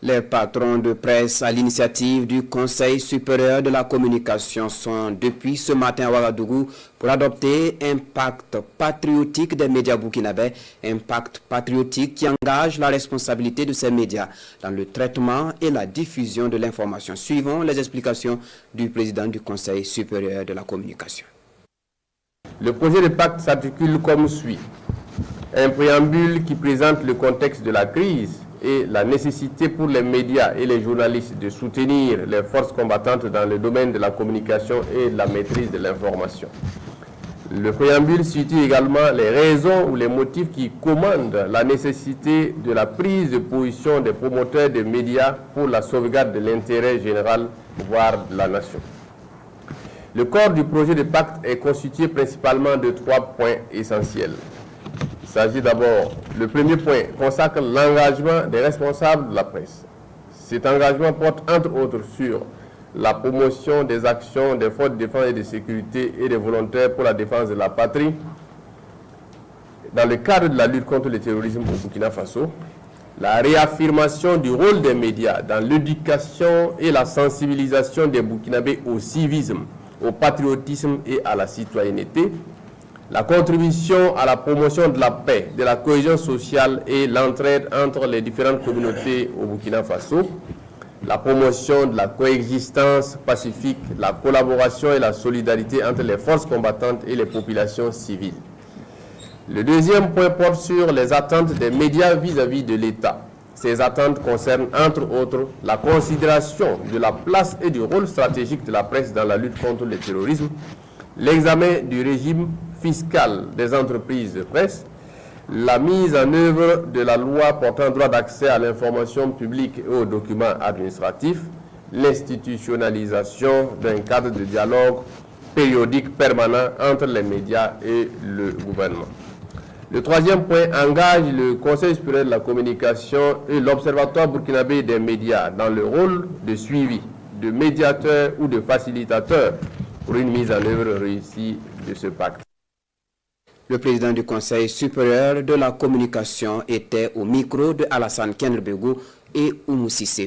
Les patrons de presse à l'initiative du Conseil supérieur de la communication sont depuis ce matin à Ouagadougou pour adopter un pacte patriotique des médias burkinabés, un pacte patriotique qui engage la responsabilité de ces médias dans le traitement et la diffusion de l'information. Suivons les explications du président du Conseil supérieur de la communication. Le projet de pacte s'articule comme suit. Un préambule qui présente le contexte de la crise et la nécessité pour les médias et les journalistes de soutenir les forces combattantes dans le domaine de la communication et de la maîtrise de l'information. Le préambule situe également les raisons ou les motifs qui commandent la nécessité de la prise de position des promoteurs des médias pour la sauvegarde de l'intérêt général, voire de la nation. Le corps du projet de pacte est constitué principalement de 3 points essentiels. Il s'agit d'abord, le premier point consacre l'engagement des responsables de la presse. Cet engagement porte entre autres sur la promotion des actions des forces de défense et de sécurité et des volontaires pour la défense de la patrie dans le cadre de la lutte contre le terrorisme au Burkina Faso, la réaffirmation du rôle des médias dans l'éducation et la sensibilisation des Burkinabés au civisme, au patriotisme et à la citoyenneté, la contribution à la promotion de la paix, de la cohésion sociale et l'entraide entre les différentes communautés au Burkina Faso, la promotion de la coexistence pacifique, la collaboration et la solidarité entre les forces combattantes et les populations civiles. Le deuxième point porte sur les attentes des médias vis-à-vis de l'État. Ces attentes concernent entre autres la considération de la place et du rôle stratégique de la presse dans la lutte contre le terrorisme, l'examen du régime fiscal des entreprises de presse, la mise en œuvre de la loi portant droit d'accès à l'information publique et aux documents administratifs, l'institutionnalisation d'un cadre de dialogue périodique permanent entre les médias et le gouvernement. Le troisième point engage le Conseil supérieur de la communication et l'Observatoire burkinabé des médias dans le rôle de suivi, de médiateur ou de facilitateur pour une mise en œuvre réussie de ce pacte. Le président du Conseil supérieur de la communication était au micro de Alassane Kenrbegou et Oumou Sissé.